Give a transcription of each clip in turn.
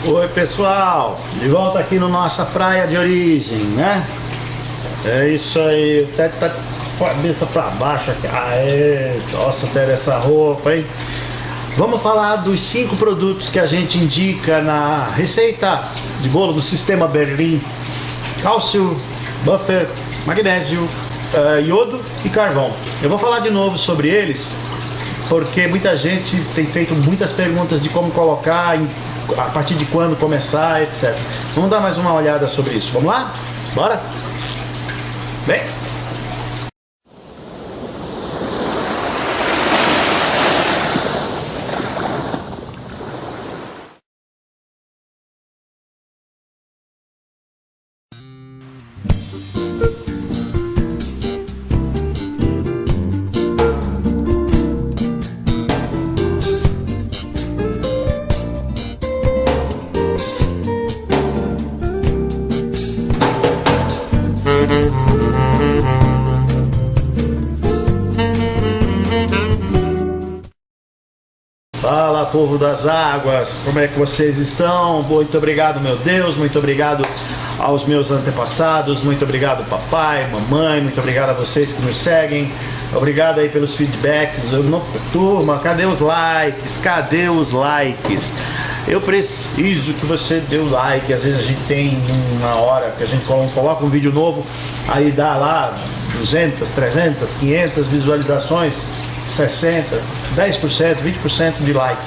Oi pessoal, de volta aqui no nossa praia de origem, né? É isso aí, até tá com a cabeça pra baixo aqui. Aê, nossa, até essa roupa, hein? Vamos falar dos 5 produtos que a gente indica na receita de bolo do sistema Berlim: cálcio, buffer, magnésio, iodo e carvão. Eu vou falar de novo sobre eles porque muita gente tem feito muitas perguntas de como colocar, a partir de quando começar, etc. Vamos dar mais uma olhada sobre isso. Vamos lá? Bora? Bem, fala, povo das águas, como é que vocês estão? Muito obrigado, meu Deus, muito obrigado aos meus antepassados, muito obrigado papai, mamãe, muito obrigado a vocês que nos seguem, obrigado aí pelos feedbacks. Turma, cadê os likes? Cadê os likes? Eu preciso que você dê o like. Às vezes a gente tem uma hora que a gente coloca um vídeo novo, aí dá lá 200, 300, 500 visualizações, 60, 10%, 20% de like.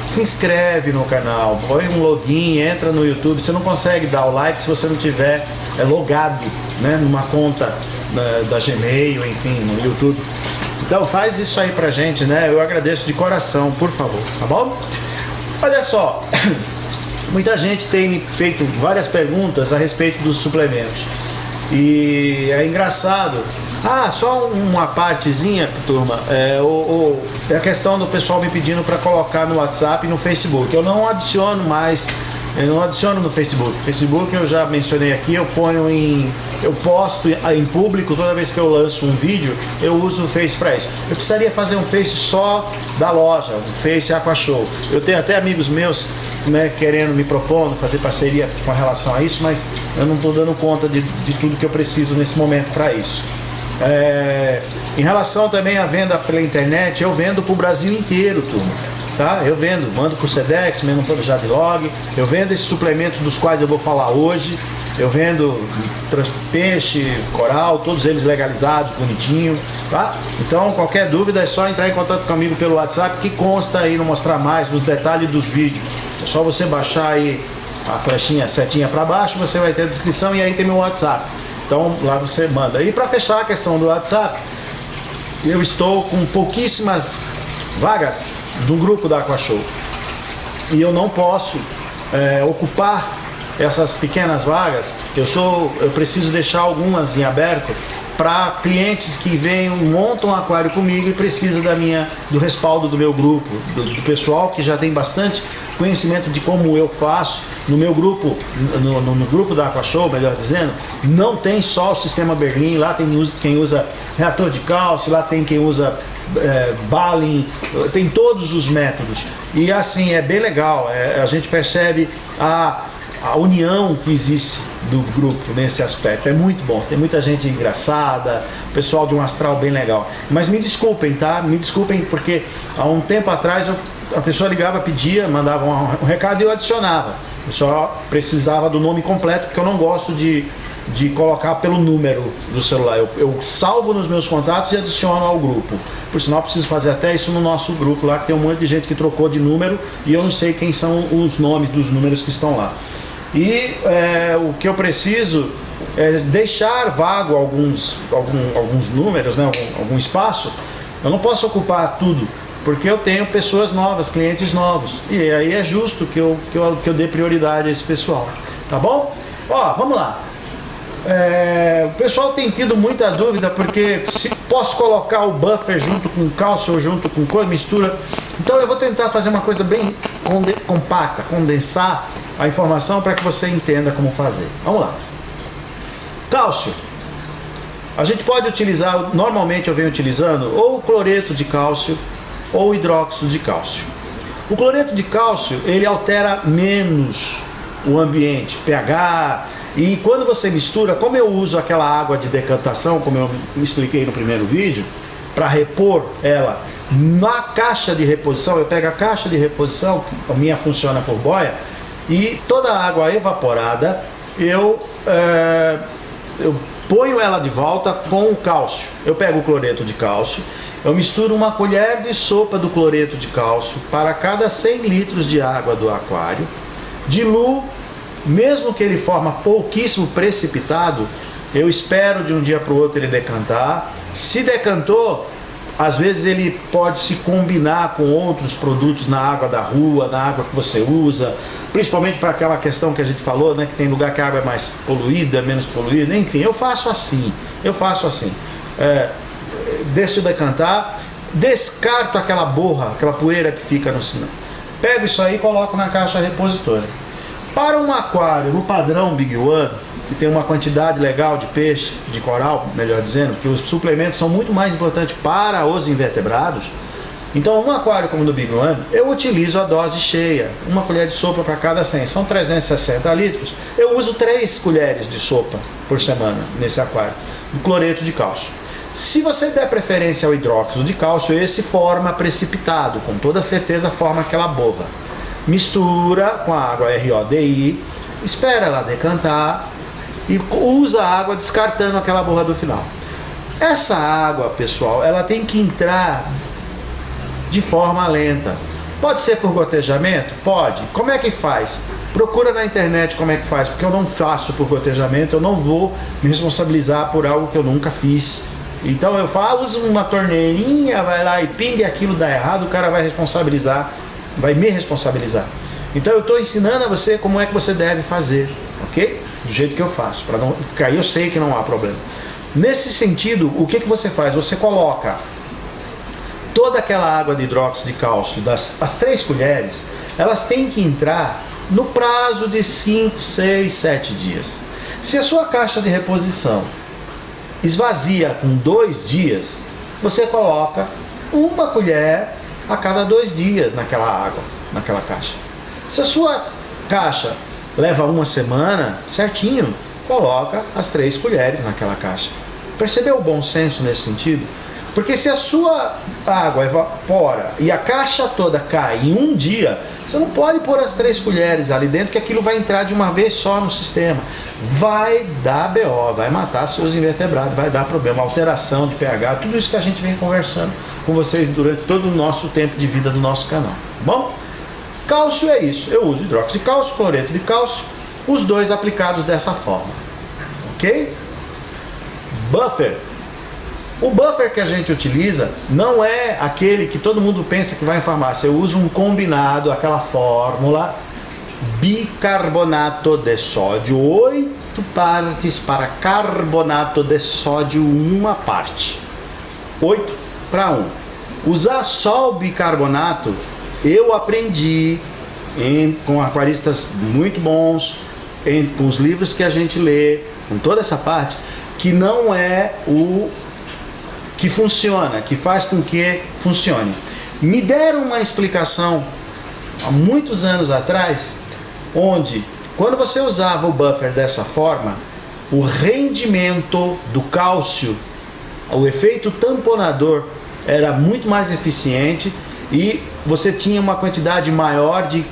Se inscreve no canal, põe um login, entra no YouTube. Você não consegue dar o like se você não tiver logado, né, numa conta da Gmail, enfim, no YouTube. Então faz isso aí pra gente, né? Eu agradeço de coração, por favor, tá bom? Olha só, muita gente tem me feito várias perguntas a respeito dos suplementos. E é engraçado. Só uma partezinha, turma, é a questão do pessoal me pedindo para colocar no WhatsApp e no Facebook. Eu não adiciono mais, eu não adiciono no Facebook. Facebook eu já mencionei aqui, eu posto em público toda vez que eu lanço um vídeo, eu uso o Face para isso. Eu precisaria fazer um Face só da loja, um Face Aquashow. Eu tenho até amigos meus, né, querendo, me propondo fazer parceria com relação a isso, mas eu não estou dando conta de tudo que eu preciso nesse momento para isso. Em relação também à venda pela internet, eu vendo para o Brasil inteiro, turma, tá? Eu mando para o Sedex, mando para o Javilog, eu vendo esses suplementos dos quais eu vou falar hoje, eu vendo peixe, coral, todos eles legalizados, bonitinho, tá? Então qualquer dúvida é só entrar em contato comigo pelo WhatsApp, que consta aí no mostrar mais, nos detalhes dos vídeos. É só você baixar aí a flechinha, setinha para baixo, você vai ter a descrição e aí tem meu WhatsApp. Então lá você manda. E para fechar a questão do WhatsApp, eu estou com pouquíssimas vagas do grupo da Aquashow. E eu não posso ocupar essas pequenas vagas. Eu preciso deixar algumas em aberto para clientes que montam um aquário comigo e precisam do respaldo do meu grupo, do pessoal que já tem bastante conhecimento de como eu faço. No meu grupo, no grupo da Aquashow, melhor dizendo, não tem só o sistema Berlim. Lá tem quem usa reator de cálcio, lá tem quem usa Balin, tem todos os métodos. E assim, é bem legal, a gente percebe a união que existe do grupo nesse aspecto. É muito bom, tem muita gente engraçada, pessoal de um astral bem legal. Mas me desculpem, tá? Me desculpem, porque há um tempo atrás a pessoa ligava, pedia, mandava um recado e eu adicionava. Eu só precisava do nome completo, porque eu não gosto de colocar pelo número do celular. Eu salvo nos meus contatos e adiciono ao grupo. Por sinal, eu preciso fazer até isso no nosso grupo lá, que tem um monte de gente que trocou de número e eu não sei quem são os nomes dos números que estão lá. E o que eu preciso é deixar vago alguns números, né, algum espaço. Eu não posso ocupar tudo, porque eu tenho pessoas novas, clientes novos. E aí é justo que eu dê prioridade a esse pessoal. Tá bom? Ó, vamos lá. O pessoal tem tido muita dúvida, porque se posso colocar o buffer junto com cálcio ou junto com coisa, mistura. Então eu vou tentar fazer uma coisa bem compacta, condensar a informação para que você entenda como fazer. Vamos lá. Cálcio. A gente pode utilizar, normalmente eu venho utilizando ou cloreto de cálcio ou hidróxido de cálcio. O cloreto de cálcio, ele altera menos o ambiente, pH, e quando você mistura, como eu uso aquela água de decantação, como eu expliquei no primeiro vídeo, para repor ela na caixa de reposição, eu pego a caixa de reposição, a minha funciona por boia, e toda a água evaporada, eu ponho ela de volta com o cálcio. Eu pego o cloreto de cálcio, eu misturo uma colher de sopa do cloreto de cálcio para cada 100 litros de água do aquário, diluo, mesmo que ele forma pouquíssimo precipitado, eu espero de um dia para o outro ele decantar. Se decantou, às vezes ele pode se combinar com outros produtos na água da rua, na água que você usa, principalmente para aquela questão que a gente falou, né, que tem lugar que a água é mais poluída, menos poluída, enfim, eu faço assim. Deixo decantar, descarto aquela borra, aquela poeira que fica no sinal. Pego isso aí e coloco na caixa repositora. Para um aquário no padrão Big One, que tem uma quantidade legal de peixe, de coral, melhor dizendo, que os suplementos são muito mais importantes para os invertebrados, então um aquário como no Big One, eu utilizo a dose cheia, uma colher de sopa para cada 100, são 360 litros, eu uso 3 colheres de sopa por semana nesse aquário, de cloreto de cálcio. Se você der preferência ao hidróxido de cálcio, esse forma precipitado, com toda certeza forma aquela borra. Mistura com a água RODI, espera ela decantar e usa a água descartando aquela borra do final. Essa água, pessoal, ela tem que entrar de forma lenta. Pode ser por gotejamento? Pode. Como é que faz? Procura na internet como é que faz, porque eu não faço por gotejamento, eu não vou me responsabilizar por algo que eu nunca fiz. Então eu uso uma torneirinha, vai lá e pinga, aquilo dá errado, o cara vai me responsabilizar. Então eu estou ensinando a você como é que você deve fazer, ok? Do jeito que eu faço, porque aí eu sei que não há problema. Nesse sentido, o que você faz? Você coloca toda aquela água de hidróxido de cálcio, as 3 colheres, elas têm que entrar no prazo de 5, 6, 7 dias. Se a sua caixa de reposição esvazia com 2 dias, você coloca uma colher a cada 2 dias naquela água, naquela caixa. Se a sua caixa leva 1 semana, certinho, coloca as 3 colheres naquela caixa. Percebeu o bom senso nesse sentido? Porque se a sua água evapora e a caixa toda cai em 1 dia, você não pode pôr as 3 colheres ali dentro, que aquilo vai entrar de uma vez só no sistema. Vai dar BO, vai matar seus invertebrados, vai dar problema, alteração de pH, tudo isso que a gente vem conversando com vocês durante todo o nosso tempo de vida do nosso canal, tá bom? Cálcio é isso, eu uso hidróxido de cálcio, cloreto de cálcio, os 2 aplicados dessa forma, ok? Buffer. O buffer que a gente utiliza não é aquele que todo mundo pensa que vai em farmácia. Eu uso um combinado, aquela fórmula bicarbonato de sódio, 8 partes para carbonato de sódio, 1 parte. 8 para 1. Usar só o bicarbonato, eu aprendi com aquaristas muito bons, com os livros que a gente lê, com toda essa parte, que não é o que funciona, que faz com que funcione. Me deram uma explicação há muitos anos atrás, onde quando você usava o buffer dessa forma, o rendimento do cálcio, o efeito tamponador era muito mais eficiente e você tinha uma quantidade maior de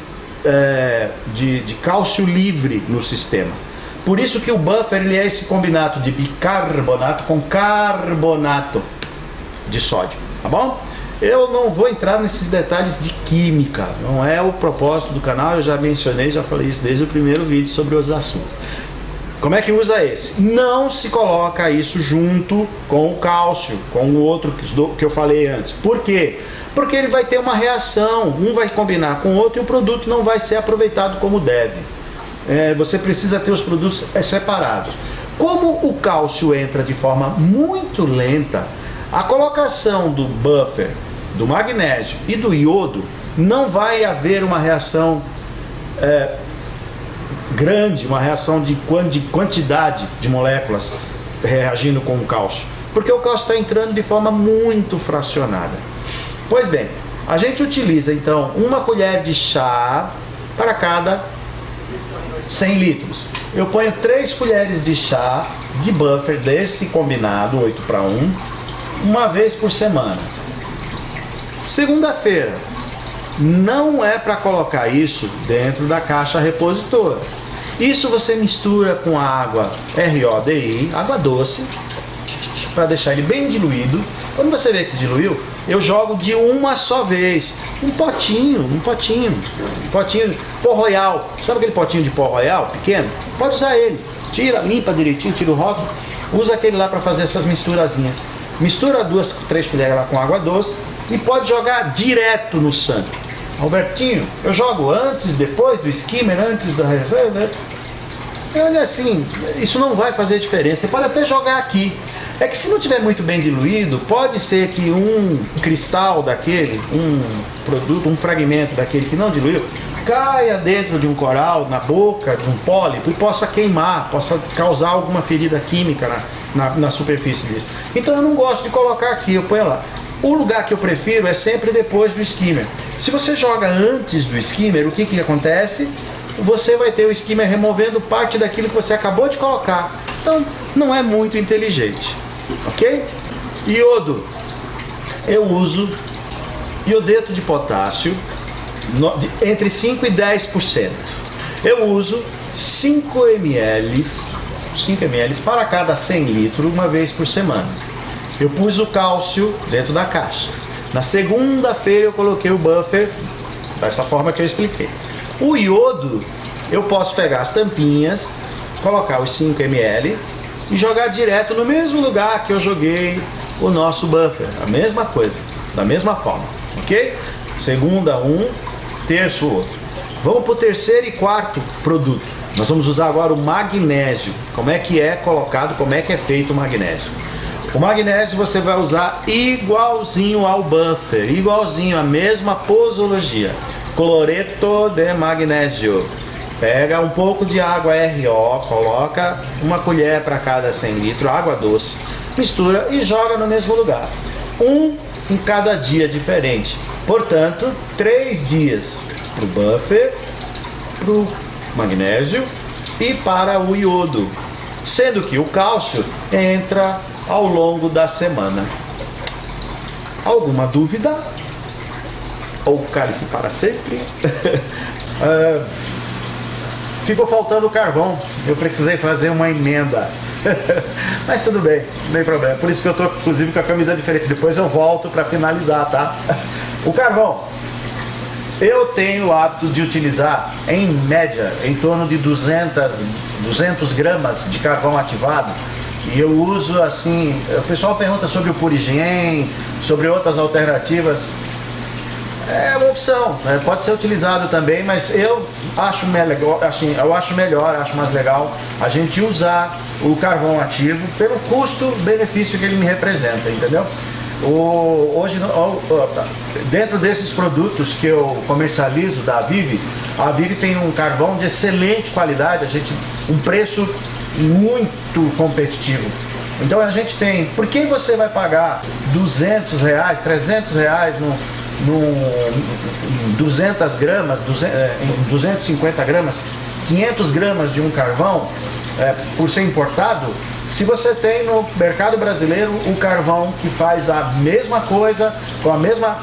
cálcio livre no sistema. Por isso que o buffer ele é esse combinato de bicarbonato com carbonato de sódio, tá bom? Eu não vou entrar nesses detalhes de química, não é o propósito do canal, eu já mencionei, já falei isso desde o primeiro vídeo sobre os assuntos. Como é que usa esse? Não se coloca isso junto com o cálcio, com o outro que eu falei antes. Por quê? Porque ele vai ter uma reação, um vai combinar com o outro e o produto não vai ser aproveitado como deve. Você precisa ter os produtos separados. Como o cálcio entra de forma muito lenta, a colocação do buffer, do magnésio e do iodo, não vai haver uma reação grande, uma reação de quantidade de moléculas reagindo com o cálcio, porque o cálcio está entrando de forma muito fracionada. Pois bem, A gente utiliza então uma colher de chá para cada 100 litros. Eu ponho 3 colheres de chá de buffer desse combinado 8:1, uma vez por semana. Segunda-feira, não é para colocar isso dentro da caixa repositora. Isso você mistura com a água RODI, água doce, para deixar ele bem diluído. Quando você vê que diluiu, eu jogo de uma só vez. Um potinho, pó royal. Sabe aquele potinho de pó royal pequeno? Pode usar ele. Tira, limpa direitinho, tira o rótulo. Usa aquele lá para fazer essas misturazinhas. Mistura 2, 3 colheres lá com água doce e pode jogar direto no sangue. Albertinho, eu jogo antes, depois do skimmer, antes da... Olha assim, isso não vai fazer diferença. Você pode até jogar aqui. É que se não tiver muito bem diluído, pode ser que um cristal daquele, um produto, um fragmento daquele que não diluiu, caia dentro de um coral, na boca de um pólipo e possa queimar, possa causar alguma ferida química na superfície dele. Então eu não gosto de colocar aqui, eu ponho lá. O lugar que eu prefiro é sempre depois do skimmer. Se você joga antes do skimmer, o que acontece? Você vai ter o skimmer removendo parte daquilo que você acabou de colocar. Então não é muito inteligente. Ok? Iodo. Eu uso iodeto de potássio entre 5 e 10%. Eu uso 5 ml para cada 100 litros uma vez por semana. Eu pus o cálcio dentro da caixa. Na segunda-feira eu coloquei o buffer dessa forma que eu expliquei. O iodo, eu posso pegar as tampinhas, colocar os 5 ml e jogar direto no mesmo lugar que eu joguei o nosso buffer. A mesma coisa, da mesma forma, ok? Segunda um, terço outro. Vamos para o terceiro e quarto produto. Nós vamos usar agora o magnésio. Como é que é colocado, como é que é feito o magnésio? O magnésio você vai usar igualzinho ao buffer, igualzinho, a mesma posologia. Cloreto de magnésio. Pega um pouco de água RO, coloca uma colher para cada 100 litros, água doce, mistura e joga no mesmo lugar. Um em cada dia diferente. Portanto, 3 dias para o buffer, para o magnésio e para o iodo. Sendo que o cálcio entra ao longo da semana. Alguma dúvida? Ou cálice para sempre? Ficou faltando o carvão. Eu precisei fazer uma emenda. Mas tudo bem, não tem problema. Por isso que eu estou, inclusive, com a camisa diferente. Depois eu volto para finalizar, tá? O carvão. Eu tenho o hábito de utilizar, em média, em torno de 200 gramas de carvão ativado. E eu uso assim... O pessoal pergunta sobre o Purigen, sobre outras alternativas. É uma opção, né? Pode ser utilizado também, mas eu acho melhor, acho mais legal a gente usar o carvão ativo pelo custo-benefício que ele me representa, entendeu? Hoje, dentro desses produtos que eu comercializo da Avive, a Avive tem um carvão de excelente qualidade, um preço muito competitivo. Então a gente tem, por que você vai pagar R$200, R$300 em 200 gramas, 250 gramas, 500 gramas de um carvão por ser importado, se você tem no mercado brasileiro o carvão que faz a mesma coisa, com a mesma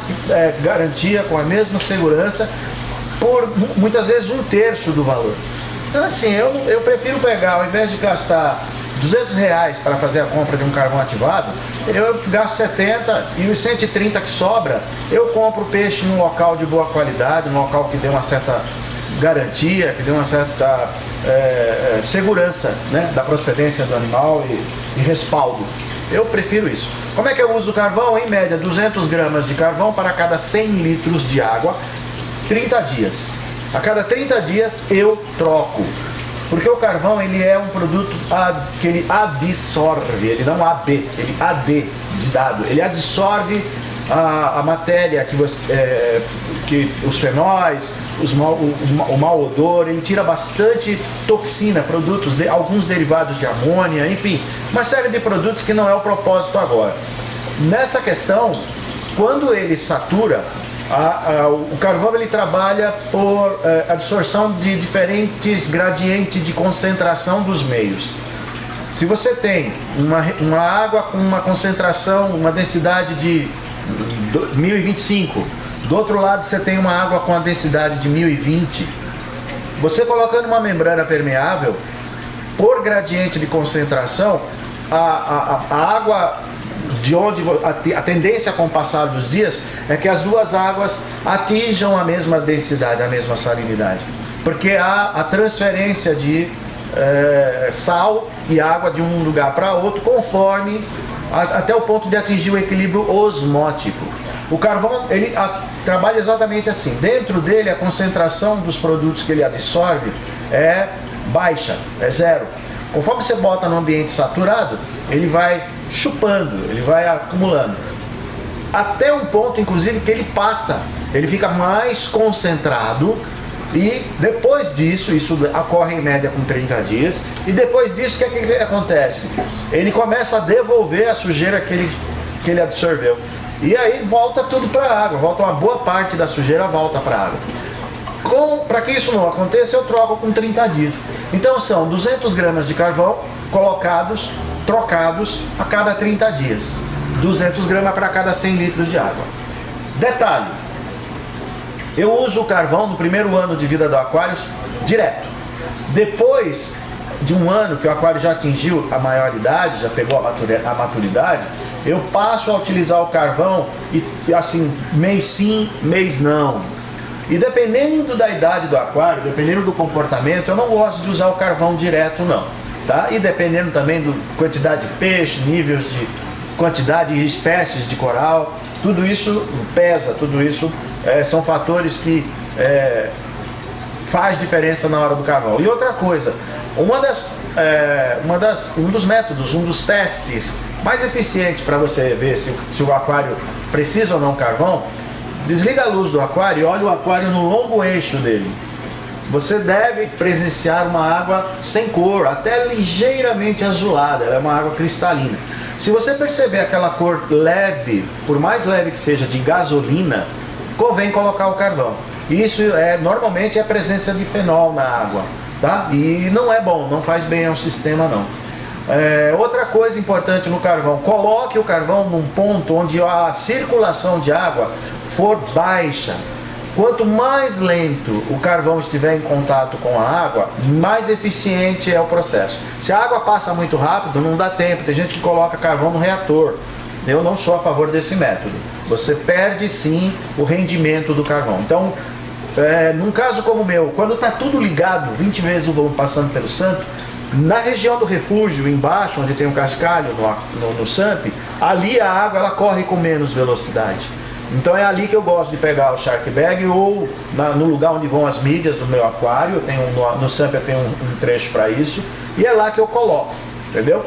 garantia, com a mesma segurança, por muitas vezes 1/3 do valor. Então assim, eu prefiro pegar, ao invés de gastar R$200 para fazer a compra de um carvão ativado, eu gasto 70 e os 130 que sobra, eu compro peixe num local de boa qualidade, num local que dê uma certa garantia, que dê uma certa segurança, né, da procedência do animal e respaldo. Eu prefiro isso. Como é que eu uso o carvão? Em média, 200 gramas de carvão para cada 100 litros de água, 30 dias. A cada 30 dias eu troco. Porque o carvão, ele é um produto que ele adsorve, ele não AB, ele AD de dado, ele adsorve a matéria que os fenóis, o mau odor, ele tira bastante toxina, alguns derivados de amônia, enfim, uma série de produtos que não é o propósito agora. Nessa questão, quando ele satura, O carvão ele trabalha por absorção de diferentes gradientes de concentração dos meios. Se você tem uma água com uma concentração, uma densidade de 1025, do outro lado você tem uma água com a densidade de 1020, você colocando uma membrana permeável, por gradiente de concentração, a água de onde a tendência com o passar dos dias é que as duas águas atinjam a mesma densidade, a mesma salinidade, porque há a transferência de sal e água de um lugar para outro conforme até o ponto de atingir o equilíbrio osmótico. O carvão ele trabalha exatamente assim. Dentro dele a concentração dos produtos que ele absorve é baixa, é zero. Conforme você bota no ambiente saturado, ele vai chupando, ele vai acumulando. Até um ponto, inclusive, que ele passa, ele fica mais concentrado e depois disso, isso ocorre em média com 30 dias, e depois disso, o que acontece? Ele começa a devolver a sujeira que ele absorveu. E aí volta tudo para a água, volta uma boa parte da sujeira volta para a água. Para que isso não aconteça, eu troco com 30 dias. Então são 200 gramas de carvão trocados a cada 30 dias. 200 gramas para cada 100 litros de água. Detalhe, eu uso o carvão no primeiro ano de vida do aquário direto. Depois de um ano que o aquário já atingiu a maioridade, já pegou a maturidade, eu passo a utilizar o carvão e assim, mês sim, mês não. E dependendo da idade do aquário, dependendo do comportamento, eu não gosto de usar o carvão direto não, tá? E dependendo também da quantidade de peixe, níveis de quantidade e espécies de coral, tudo isso pesa, tudo isso são fatores que faz diferença na hora do carvão. E outra coisa, um dos métodos, um dos testes mais eficientes para você ver se o aquário precisa ou não carvão, desliga a luz do aquário e olha o aquário no longo eixo dele. Você deve presenciar uma água sem cor, até ligeiramente azulada, ela é uma água cristalina. Se você perceber aquela cor leve, por mais leve que seja, de gasolina, convém colocar o carvão. Isso normalmente é a presença de fenol na água, tá? E não é bom, não faz bem ao sistema não. Outra coisa importante no carvão, coloque o carvão num ponto onde a circulação de água for baixa. Quanto mais lento o carvão estiver em contato com a água, mais eficiente é o processo. Se a água passa muito rápido, não dá tempo. Tem gente que coloca carvão no reator. Eu não sou a favor desse método. Você perde sim o rendimento do carvão. Então, num caso como o meu, quando está tudo ligado, 20 vezes o volume passando pelo SAMP, na região do refúgio, embaixo, onde tem um cascalho no SAMP, ali a água ela corre com menos velocidade. Então é ali que eu gosto de pegar o Shark Bag ou no lugar onde vão as mídias do meu aquário. No SAMP eu tenho um trecho para isso, e é lá que eu coloco, entendeu?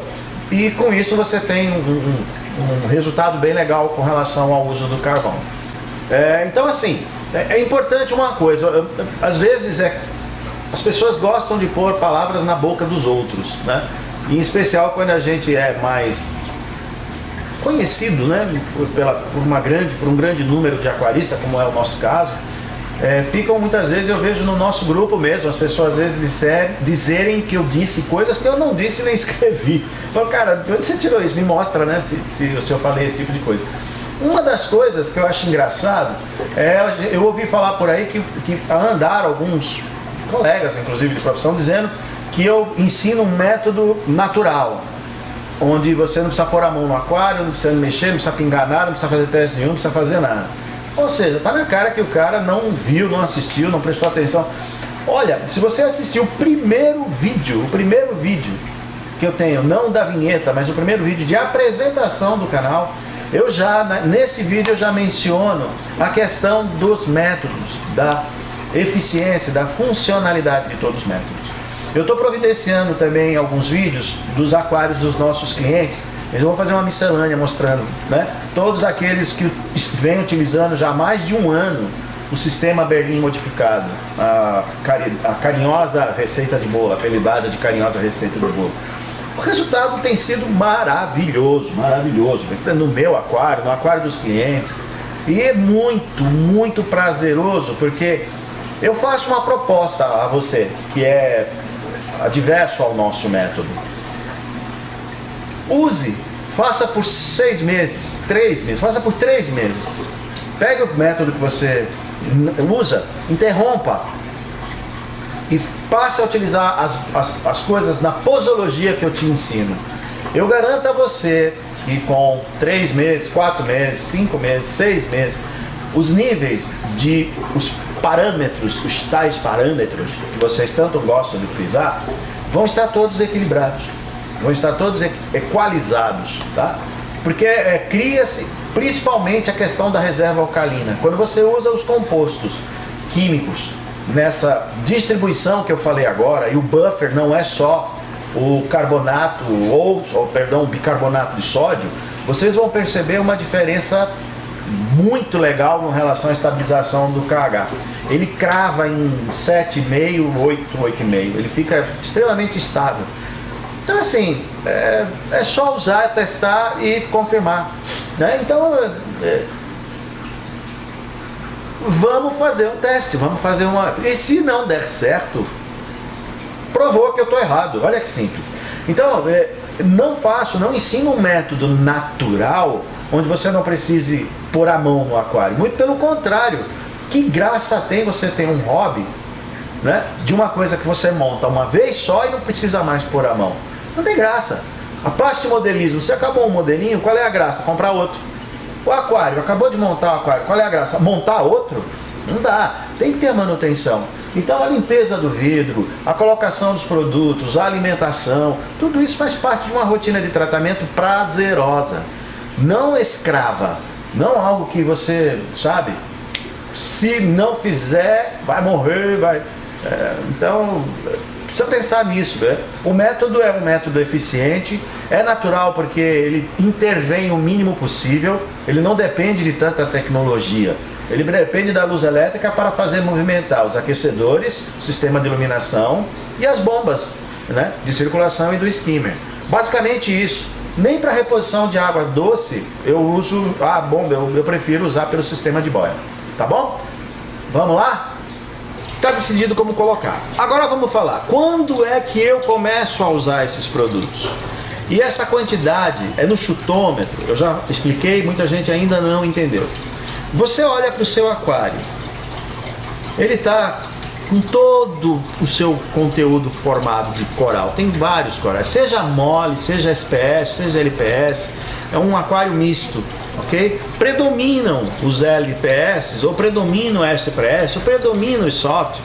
E com isso você tem um resultado bem legal com relação ao uso do carvão. Então assim, é importante uma coisa, às vezes as pessoas gostam de pôr palavras na boca dos outros, né? Em especial quando a gente é mais conhecido, né? Por um grande número de aquaristas, como é o nosso caso. Ficam muitas vezes, eu vejo no nosso grupo mesmo, as pessoas às vezes dizerem que eu disse coisas que eu não disse nem escrevi. Falo, cara, de onde você tirou isso? Me mostra, né, se eu falei esse tipo de coisa. Uma das coisas que eu acho engraçado eu ouvi falar por aí que andaram alguns colegas, inclusive de profissão, dizendo que eu ensino um método natural, onde você não precisa pôr a mão no aquário, não precisa mexer, não precisa pingar nada, não precisa fazer teste nenhum, não precisa fazer nada. Ou seja, tá na cara que o cara não viu, não assistiu, não prestou atenção. Olha, se você assistiu o primeiro vídeo que eu tenho, não da vinheta, mas o primeiro vídeo de apresentação do canal, nesse vídeo eu já menciono a questão dos métodos, da eficiência, da funcionalidade de todos os métodos. Eu estou providenciando também alguns vídeos dos aquários dos nossos clientes. Eles vão fazer uma miscelânea mostrando, né, todos aqueles que vêm utilizando já há mais de um ano o sistema Berlim modificado, a carinhosa receita de bolo, apelidada de carinhosa receita de bolo. O resultado tem sido maravilhoso, maravilhoso. No meu aquário, no aquário dos clientes. E é muito, muito prazeroso, porque eu faço uma proposta a você, que é adverso ao nosso método. Use, faça por 6 meses, 3 meses, faça por 3 meses. Pegue o método que você usa, interrompa e passe a utilizar as coisas na posologia que eu te ensino. Eu garanto a você que com 3 meses, 4 meses, 5 meses, 6 meses, os níveis os parâmetros, os tais parâmetros que vocês tanto gostam de frisar, vão estar todos equilibrados, vão estar todos equalizados, tá? Porque cria-se principalmente a questão da reserva alcalina. Quando você usa os compostos químicos nessa distribuição que eu falei agora, e o buffer não é só o carbonato o bicarbonato de sódio, vocês vão perceber uma diferença muito legal em relação à estabilização do KH. Ele crava em 7,5, 8, 8,5. Ele fica extremamente estável. Então assim, é só usar, testar e confirmar, né? Então vamos fazer um teste, vamos fazer uma... E se não der certo, provou que eu estou errado. Olha que simples. Então, não ensino um método natural onde você não precise pôr a mão no aquário. Muito pelo contrário. Que graça tem você ter um hobby, né, de uma coisa que você monta uma vez só e não precisa mais pôr a mão? Não tem graça. A plastimodelismo, você acabou um modelinho, qual é a graça? Comprar outro. O aquário, acabou de montar o aquário, qual é a graça? Montar outro? Não dá. Tem que ter a manutenção. Então a limpeza do vidro, a colocação dos produtos, a alimentação, tudo isso faz parte de uma rotina de tratamento prazerosa, não escrava, não algo que você, sabe, se não fizer, vai morrer, vai... Então, precisa pensar nisso, né? O método é um método eficiente, é natural porque ele intervém o mínimo possível, ele não depende de tanta tecnologia. Ele depende da luz elétrica para fazer movimentar os aquecedores, o sistema de iluminação e as bombas, né, de circulação e do skimmer. Basicamente isso. Nem para reposição de água doce eu uso a bomba, eu prefiro usar pelo sistema de boia. Tá bom? Vamos lá? Está decidido como colocar. Agora vamos falar. Quando é que eu começo a usar esses produtos? E essa quantidade é no chutômetro. Eu já expliquei, muita gente ainda não entendeu. Você olha para o seu aquário, ele está com todo o seu conteúdo formado de coral. Tem vários corais, seja mole, seja SPS, seja LPS, é um aquário misto, ok? Predominam os LPS, ou predominam o SPS, ou predominam os soft.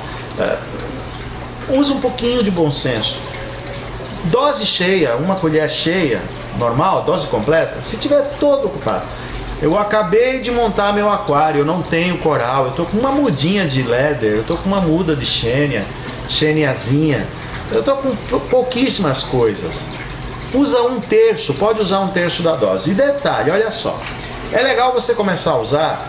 Usa um pouquinho de bom senso. Dose cheia, uma colher cheia, normal, dose completa, se tiver todo ocupado. Eu acabei de montar meu aquário, eu não tenho coral, eu tô com uma mudinha de leather, eu tô com uma muda de xêniazinha, eu tô com pouquíssimas coisas. Usa 1/3, pode usar 1/3 da dose. E detalhe, olha só, é legal você começar a usar,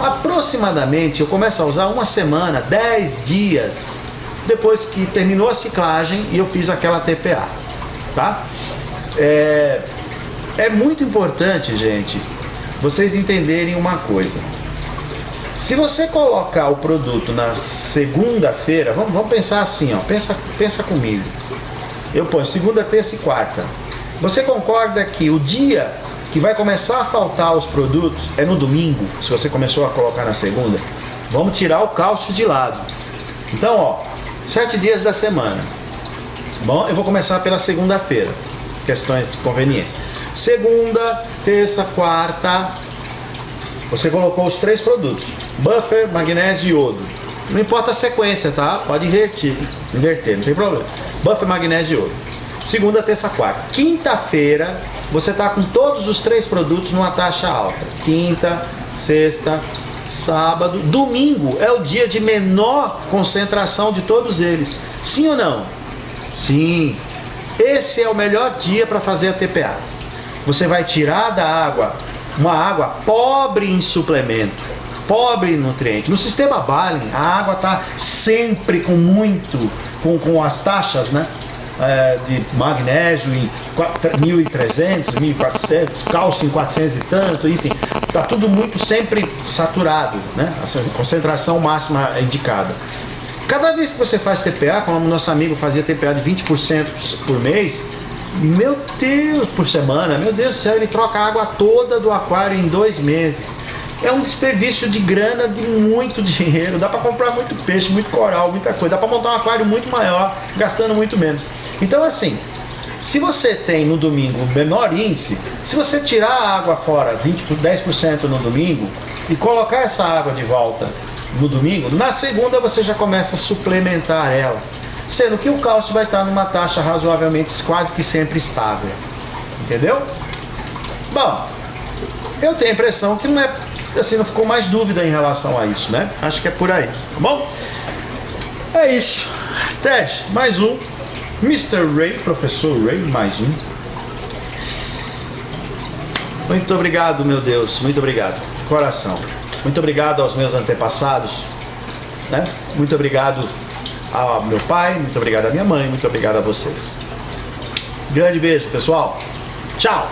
aproximadamente, eu começo a usar uma semana, 10 dias, depois que terminou a ciclagem e eu fiz aquela TPA, tá? É muito importante, gente, vocês entenderem uma coisa. Se você colocar o produto na segunda-feira, vamos pensar assim, ó, pensa comigo. Eu ponho segunda, terça e quarta. Você concorda que o dia que vai começar a faltar os produtos é no domingo, se você começou a colocar na segunda? Vamos tirar o cálcio de lado. Então, ó, 7 dias da semana. Bom, eu vou começar pela segunda-feira. Questões de conveniência. Segunda, terça, quarta, você colocou os 3 produtos, buffer, magnésio e iodo. Não importa a sequência, tá? Pode inverter, não tem problema. Buffer, magnésio e iodo. Segunda, terça, quarta. Quinta-feira, você tá com todos os 3 produtos numa taxa alta. Quinta, sexta, sábado, domingo é o dia de menor concentração de todos eles. Sim ou não? Sim. Esse é o melhor dia para fazer a TPA. Você vai tirar da água uma água pobre em suplemento, pobre em nutriente. No sistema Balin, a água está sempre com as taxas, né? de magnésio em 1.300, 1.400, cálcio em 400 e tanto, enfim, está tudo muito sempre saturado, né? A concentração máxima é indicada. Cada vez que você faz TPA, como o nosso amigo fazia TPA de 20% por mês, meu Deus, por semana, meu Deus do céu, ele troca a água toda do aquário em 2 meses. É um desperdício de grana, de muito dinheiro. Dá para comprar muito peixe, muito coral, muita coisa. Dá para montar um aquário muito maior, gastando muito menos. Então, assim, se você tem no domingo menor índice, se você tirar a água fora 10% no domingo e colocar essa água de volta no domingo, na segunda você já começa a suplementar ela, sendo que o cálcio vai estar numa taxa razoavelmente quase que sempre estável, entendeu? Bom, eu tenho a impressão que não é assim, não ficou mais dúvida em relação a isso, né? Acho que é por aí, tá bom? É isso. Ted, mais um. Mr. Ray, Professor Ray, mais um. Muito obrigado, meu Deus, muito obrigado, coração. Muito obrigado aos meus antepassados, né? Muito obrigado ao meu pai, muito obrigado à minha mãe, muito obrigado a vocês. Grande beijo, pessoal. Tchau.